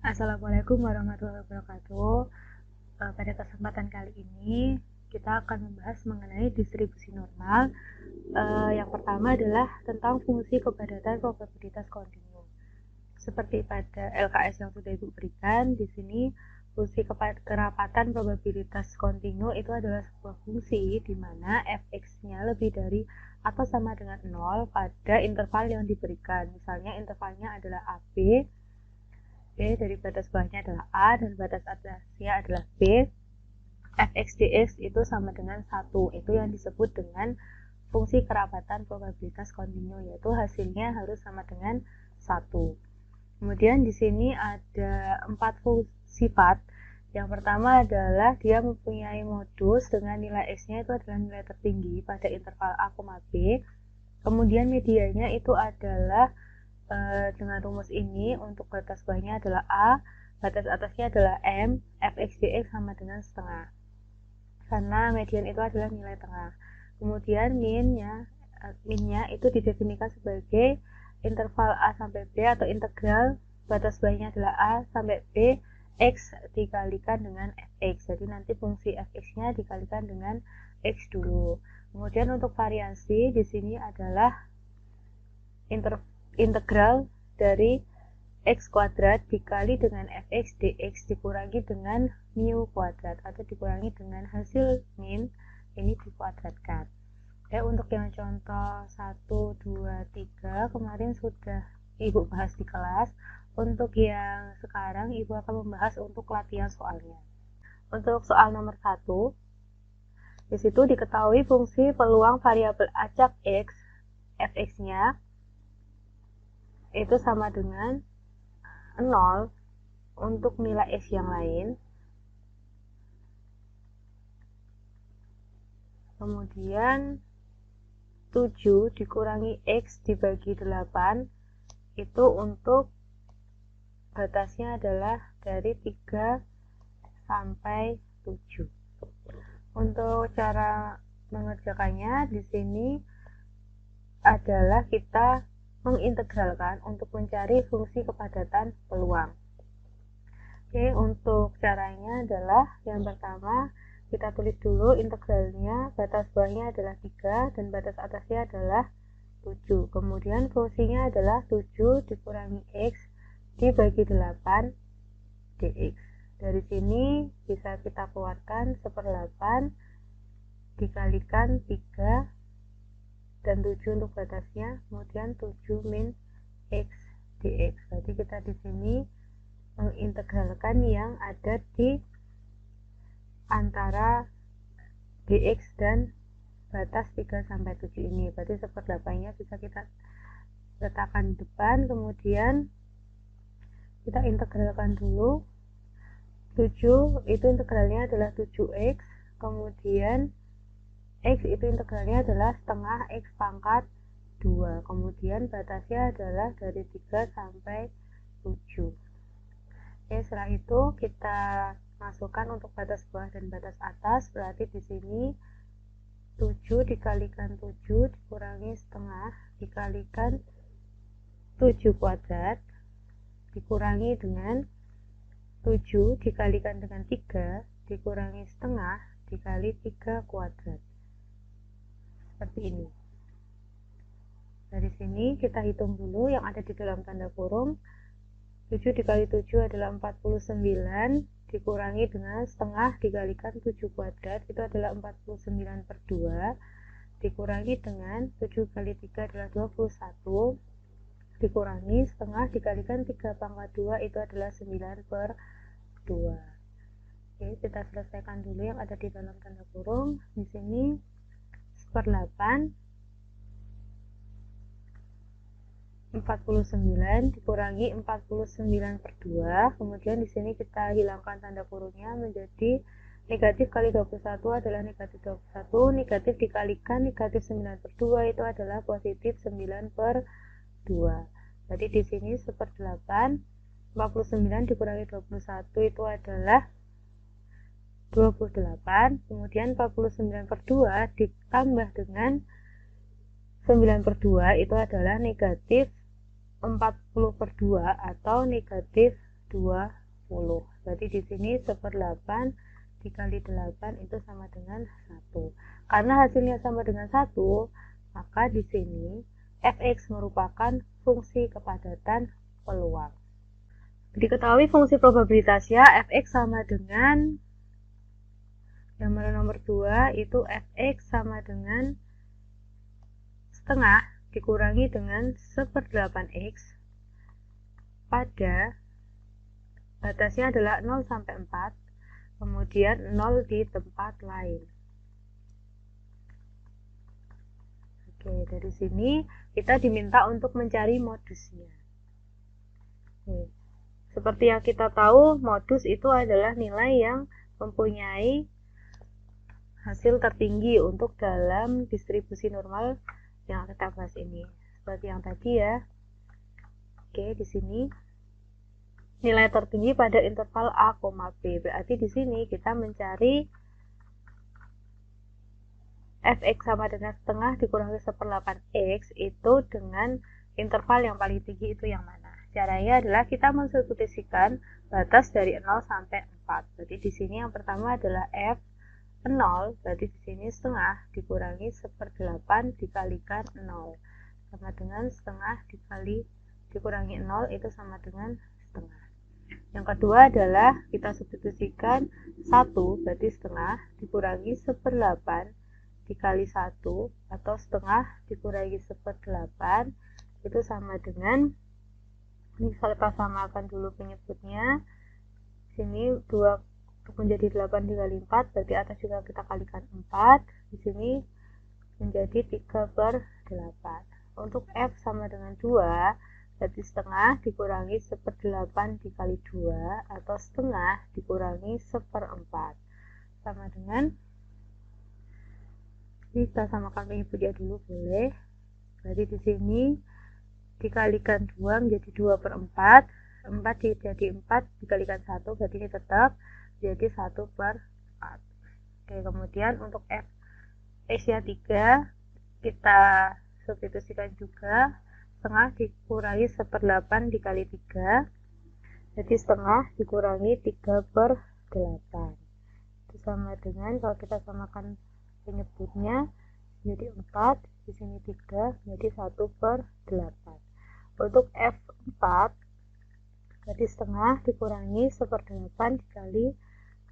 Assalamualaikum warahmatullahi wabarakatuh. Pada kesempatan kali ini kita akan membahas mengenai distribusi normal. Yang pertama adalah tentang fungsi kepadatan probabilitas kontinu. Seperti pada LKS yang sudah Ibu berikan, di sini fungsi kerapatan probabilitas kontinu itu adalah sebuah fungsi di mana fx-nya lebih dari atau sama dengan 0 pada interval yang diberikan. Misalnya intervalnya adalah AB, dari batas bawahnya adalah A dan batas atasnya adalah B. Fx dx itu sama dengan 1. Itu yang disebut dengan fungsi kerapatan probabilitas kontinu, yaitu hasilnya harus sama dengan 1. Kemudian di sini ada 4 sifat. Yang pertama adalah dia mempunyai modus dengan nilai x-nya itu adalah nilai tertinggi pada interval A, B. Kemudian medianya itu adalah dengan rumus ini untuk batas bawahnya adalah A, batas atasnya adalah M, fx dx sama dengan setengah, karena median itu adalah nilai tengah. Kemudian minnya itu didefinisikan sebagai interval A sampai B atau integral batas bawahnya adalah A sampai B x dikalikan dengan fx. Jadi nanti fungsi fx-nya dikalikan dengan x dulu. Kemudian untuk variansi di sini adalah integral dari x kuadrat dikali dengan fx dx dikurangi dengan mu kuadrat atau dikurangi dengan hasil min ini dikuadratkan. Untuk yang contoh 1, 2, 3 kemarin sudah Ibu bahas di kelas. Untuk yang sekarang Ibu akan membahas untuk latihan soalnya. Untuk soal nomor 1, di situ diketahui fungsi peluang variabel acak x fx-nya itu sama dengan 0 untuk nilai x yang lain. Kemudian 7 dikurangi x dibagi 8 itu untuk batasnya adalah dari 3 sampai 7. Untuk cara mengerjakannya di sini adalah kita mengintegralkan untuk mencari fungsi kepadatan peluang. Untuk caranya adalah yang pertama kita tulis dulu integralnya, batas bawahnya adalah 3 dan batas atasnya adalah 7. Kemudian fungsinya adalah 7 dikurangi x dibagi 8 dx. Dari sini bisa kita keluarkan 1/8 dikalikan 3 dan 7 untuk batasnya, kemudian 7 min x dx. Jadi kita di sini mengintegralkan yang ada di antara dx dan batas 3 sampai 7 ini. Berarti 1/8-nya bisa kita letakkan di depan, kemudian kita integralkan dulu. 7 itu integralnya adalah 7x, kemudian x itu integralnya adalah setengah x pangkat 2, kemudian batasnya adalah dari 3 sampai 7. Setelah itu kita masukkan untuk batas bawah dan batas atas. Berarti di sini 7 dikalikan 7 dikurangi setengah dikalikan 7 kuadrat dikurangi dengan 7 dikalikan dengan 3 dikurangi setengah dikali 3 kuadrat. Seperti ini. Dari sini kita hitung dulu yang ada di dalam tanda kurung. 7 dikali 7 adalah 49 dikurangi dengan setengah dikalikan 7 kuadrat itu adalah 49/2 dikurangi dengan 7 kali 3 adalah 21 dikurangi setengah dikalikan 3 pangkat 2 itu adalah 9/2. Kita selesaikan dulu yang ada di dalam tanda kurung. Di sini 1/8 49 dikurangi 49/2, kemudian di sini kita hilangkan tanda kurungnya menjadi negatif kali 21 adalah negatif 21, negatif dikalikan negatif 9/2 itu adalah positif 9/2. Jadi di sini 1/8 49 dikurangi 21 itu adalah 28, kemudian 49/2 ditambah dengan 9/2 itu adalah negatif 40/2 atau negatif 20. Berarti di sini 1/8 dikali 8 itu sama dengan 1. Karena hasilnya sama dengan 1, maka di sini fx merupakan fungsi kepadatan peluang. Diketahui fungsi probabilitasnya fx sama dengan gambaran nomor 2 itu fx sama dengan setengah dikurangi dengan 1/8x pada batasnya adalah 0 sampai 4, kemudian 0 di tempat lain. Oke, dari sini kita diminta untuk mencari modusnya. Oke. Seperti yang kita tahu, modus itu adalah nilai yang mempunyai hasil tertinggi untuk dalam distribusi normal yang kita bahas ini. Seperti yang tadi ya. Oke, di sini nilai tertinggi pada interval A, B. Berarti di sini kita mencari fx sama dengan setengah dikurangi 1/8x itu dengan interval yang paling tinggi itu yang mana? Caranya adalah kita mensubstitusikan batas dari 0 sampai 4. Berarti di sini yang pertama adalah f 0, berarti di sini setengah dikurangi 1/8 dikalikan 0 sama dengan setengah dikurangi 0 itu sama dengan setengah. Yang kedua adalah kita substitusikan 1, berarti setengah dikurangi 1/8 dikali 1 atau setengah dikurangi 1/8 itu sama dengan, ini kita samakan dulu penyebutnya. Sini 2 menjadi 8 dikali 4, berarti atas juga kita kalikan 4. Di sini menjadi 3/8. Untuk f sama dengan 2, berarti setengah dikurangi 1/8 dikali 2 atau setengah dikurangi 1/4 sama dengan, kita samakan penyebutnya dulu boleh. Berarti di sini dikalikan 2 menjadi 2/4, 4 jadi 4 dikalikan 1, berarti ini tetap jadi 1/4. Oke, kemudian untuk x-nya 3 kita substitusikan juga, setengah dikurangi 1/8 dikali 3, jadi setengah dikurangi 3/8 itu sama dengan, kalau kita samakan penyebutnya jadi 4, di sini 3 jadi 1/8. Untuk f4 berarti setengah dikurangi 1/8 dikali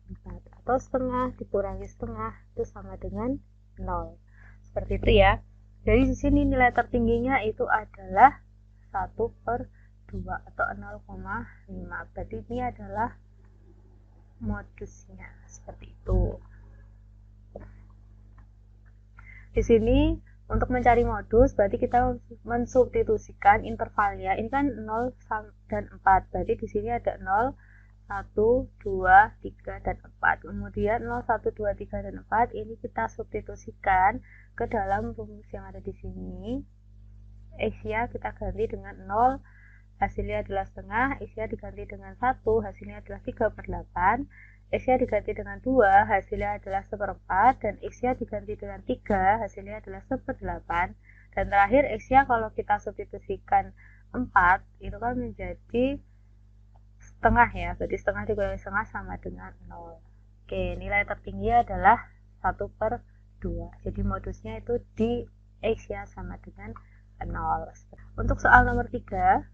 4 atau setengah dikurangi setengah itu sama dengan 0. Seperti itu ya. Jadi di sini nilai tertingginya itu adalah 1/2 atau 0,5. Berarti ini adalah modusnya seperti itu. Di sini untuk mencari modus berarti kita mensubstitusikan intervalnya. Ini kan 0 dan 4. Berarti di sini ada 0, 1, 2, 3 dan 4. Kemudian 0, 1, 2, 3 dan 4 ini kita substitusikan ke dalam rumus yang ada di sini. X-nya kita ganti dengan 0, hasilnya adalah setengah, X-nya diganti dengan 1, hasilnya adalah 3/8. X-nya diganti dengan 2, hasilnya adalah 1/4, dan X-nya diganti dengan 3, hasilnya adalah 1/8. Dan terakhir X-nya kalau kita substitusikan 4, itu kan menjadi setengah ya, berarti setengah dikurangi setengah sama dengan 0. Oke, nilai tertinggi adalah 1/2. Jadi modusnya itu di X-nya sama dengan 0. Untuk soal nomor 3,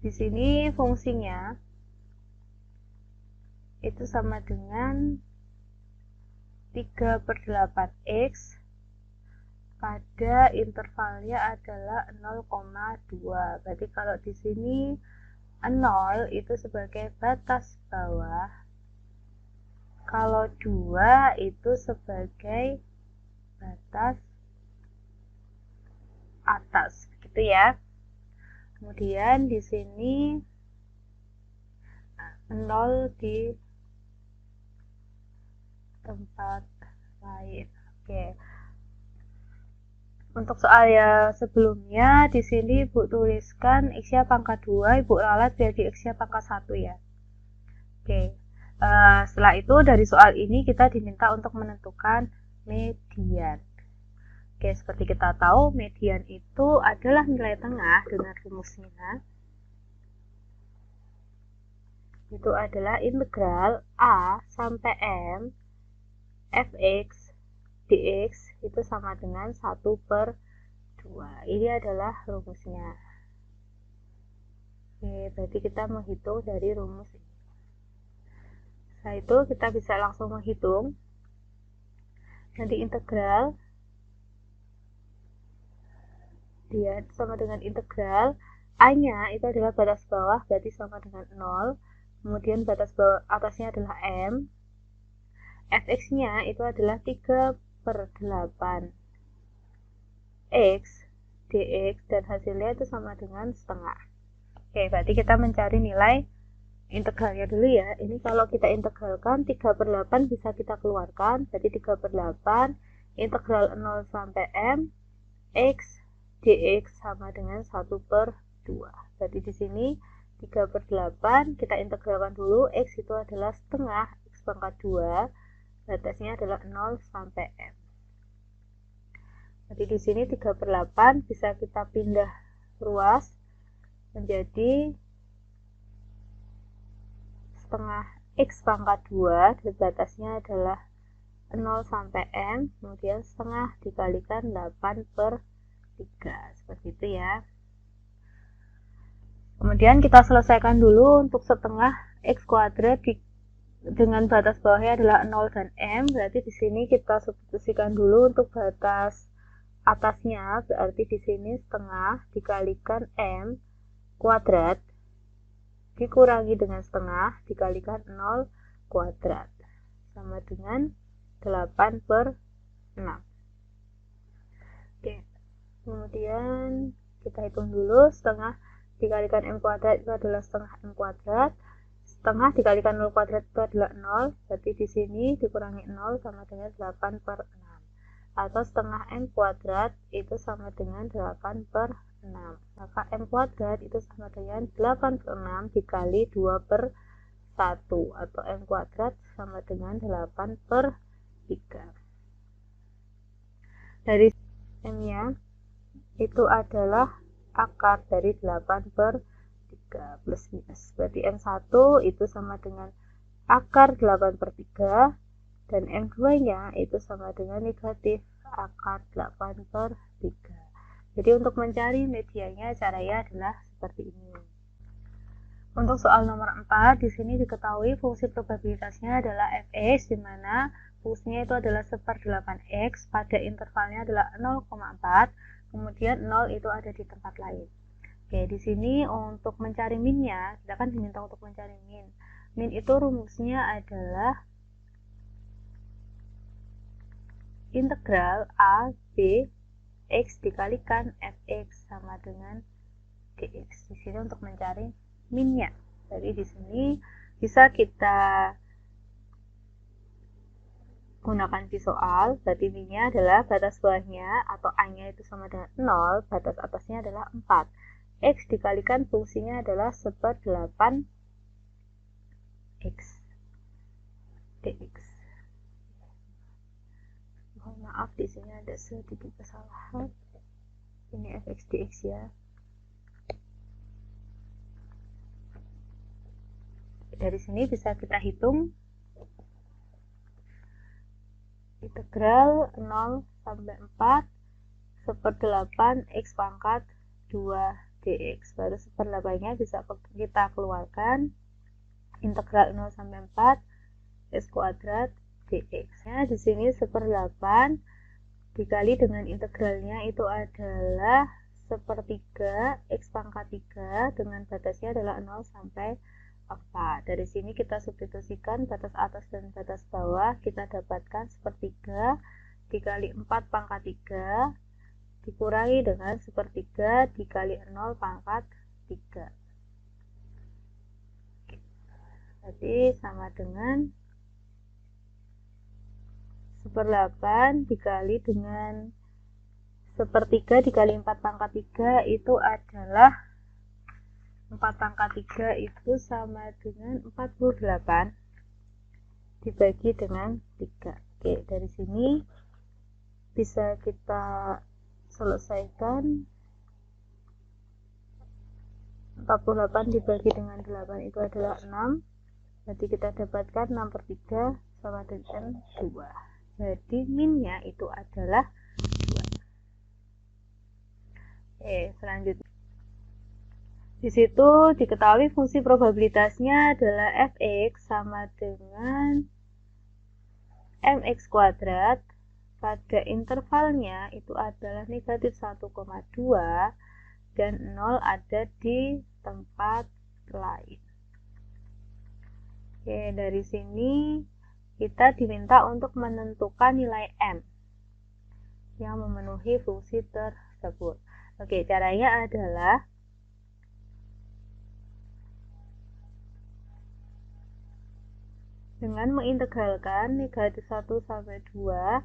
di sini fungsinya itu sama dengan 3/8x pada intervalnya adalah 0,2. Berarti kalau di sini 0 itu sebagai batas bawah, kalau 2 itu sebagai batas atas, gitu ya. Kemudian di sini 0 di tempat lain. Oke. Untuk soal ya sebelumnya di sini Ibu tuliskan X-nya pangkat 2, Ibu ralat jadi X-nya pangkat 1 ya. Oke. Setelah itu dari soal ini kita diminta untuk menentukan median. Oke, seperti kita tahu median itu adalah nilai tengah dengan rumusnya. itu adalah integral A sampai M fx dx itu sama dengan 1/2. Ini adalah rumusnya. Oke, berarti kita menghitung dari rumus ini. Setelah itu kita bisa langsung menghitung. Nanti integral dia sama dengan integral A-nya itu adalah batas bawah, berarti sama dengan 0. Kemudian batas bawah atasnya adalah M. Fx-nya itu adalah 3/8 X dx, dan hasilnya itu sama dengan setengah. Oke, berarti kita mencari nilai integralnya dulu ya. Ini kalau kita integralkan 3/8 bisa kita keluarkan, berarti 3/8 integral 0 sampai M X dx sama dengan 1/2. Berarti di sini 3/8 kita integralkan dulu, X itu adalah setengah X pangkat 2, batasnya adalah 0 sampai M. Jadi di sini 3/8 bisa kita pindah ruas menjadi setengah X pangkat 2, dan batasnya adalah 0 sampai M, kemudian setengah dikalikan 8/3, seperti itu ya. Kemudian kita selesaikan dulu untuk setengah X kuadrat dengan batas bawahnya adalah 0 dan M, berarti di sini kita substitusikan dulu untuk batas atasnya, berarti di sini setengah dikalikan M kuadrat dikurangi dengan setengah dikalikan 0 kuadrat sama dengan 8/6. Oke, kemudian kita hitung dulu, setengah dikalikan M kuadrat itu adalah setengah M kuadrat, setengah dikalikan 0 kuadrat itu adalah 0, berarti di sini dikurangi 0 sama dengan 8/6, atau setengah M kuadrat itu sama dengan 8/6. Maka M kuadrat itu sama dengan 8/6 dikali 2/1, atau M kuadrat sama dengan 8/3. Dari M nya itu adalah akar dari 8/3 plus minus, berarti M1 itu sama dengan akar 8/3, dan M2 nya itu sama dengan negatif akar 8/3. Jadi untuk mencari medianya caranya adalah seperti ini. Untuk soal nomor 4, di sini diketahui fungsi probabilitasnya adalah fx, di mana fungsinya itu adalah 1/8x, pada intervalnya adalah 0,4, kemudian 0 itu ada di tempat lain. Oke, di sini untuk mencari minnya, kita kan diminta untuk mencari min. Min itu rumusnya adalah integral A, B, X dikalikan fx sama dengan dx. Di sini untuk mencari minnya. Jadi di sini bisa kita gunakan di soal, berarti minnya adalah batas bawahnya atau A-nya itu sama dengan 0, batas atasnya adalah 4. X dikalikan fungsinya adalah 1/8 X dx. Mohon maaf, di sini ada sedikit kesalahan. Ini fx dx ya. Dari sini bisa kita hitung integral 0 sampai 4 1/8 X pangkat 2 dx. Baru 1/8-nya bisa kita keluarkan, integral 0 sampai 4 X kuadrat dx. Nah, di sini 1/8 dikali dengan integralnya itu adalah 1/3 X pangkat 3, dengan batasnya adalah 0 sampai 4. Dari sini kita substitusikan batas atas dan batas bawah, kita dapatkan 1/3 dikali 4 pangkat 3 dikurangi dengan 1/3 dikali 0 pangkat 3. Jadi sama dengan 1/8 dikali dengan 1/3 dikali 4 pangkat 3 itu adalah 4 pangkat 3 itu sama dengan 48 dibagi dengan 3. Oke, dari sini bisa kita selesaikan. 48 dibagi dengan 8 itu adalah 6. Berarti kita dapatkan 6/3 sama dengan 2. Jadi minnya itu adalah 2. Selanjutnya. Di situ diketahui fungsi probabilitasnya adalah fx sama dengan mx kuadrat pada intervalnya itu adalah negatif 1,2 dan 0 ada di tempat lain. Dari sini kita diminta untuk menentukan nilai m yang memenuhi fungsi tersebut. Caranya adalah dengan mengintegralkan negatif 1 sampai 2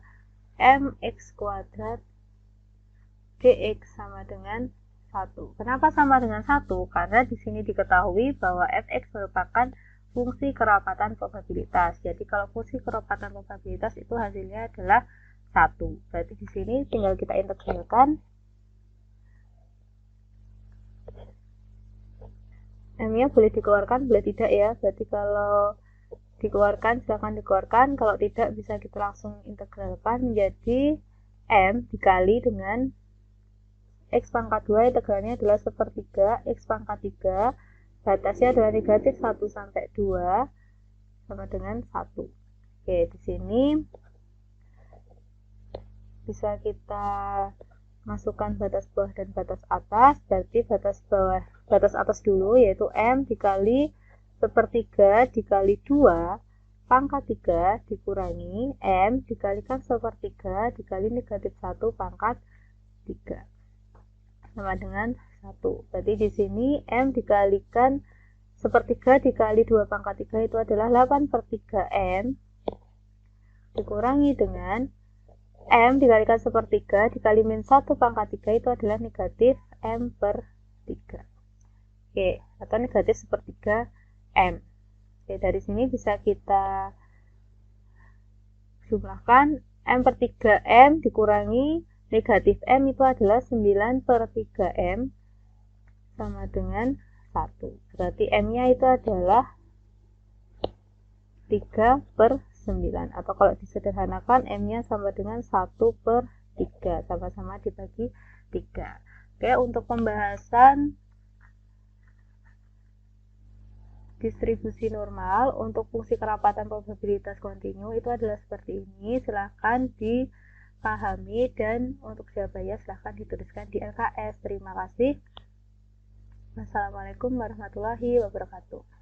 mx kuadrat dx sama dengan 1. Kenapa sama dengan 1? Karena di sini diketahui bahwa fx merupakan fungsi kerapatan probabilitas. Jadi kalau fungsi kerapatan probabilitas itu hasilnya adalah 1. Berarti di sini tinggal kita integralkan. M-nya boleh dikeluarkan, boleh tidak ya. Berarti kalau dikeluarkan silahkan dikeluarkan, kalau tidak bisa kita langsung integralkan menjadi M dikali dengan X pangkat 2, integralnya adalah 1/3 X pangkat 3, batasnya adalah negatif 1 sampai 2 sama dengan 1. Di sini bisa kita masukkan batas bawah dan batas atas. Berarti batas atas dulu yaitu M dikali 1/3 dikali 2 pangkat 3 dikurangi M dikalikan 1/3 dikali negatif 1 pangkat 3 sama dengan 1. Berarti di sini M dikalikan 1/3 dikali 2 pangkat 3 itu adalah 8/3 M dikurangi dengan M dikalikan 1/3 dikali min 1 pangkat 3 itu adalah negatif M/3. Atau negatif 1/3 M. Dari sini bisa kita jumlahkan M/3 M dikurangi negatif M itu adalah 9/3 M sama dengan 1. Berarti M-nya itu adalah 3/9. Atau kalau disederhanakan M-nya sama dengan 1/3. Sama-sama dibagi 3. Untuk pembahasan distribusi normal untuk fungsi kerapatan probabilitas kontinu itu adalah seperti ini. Silahkan dipahami dan untuk jawabannya silahkan dituliskan di LKS. Terima kasih. Wassalamualaikum warahmatullahi wabarakatuh.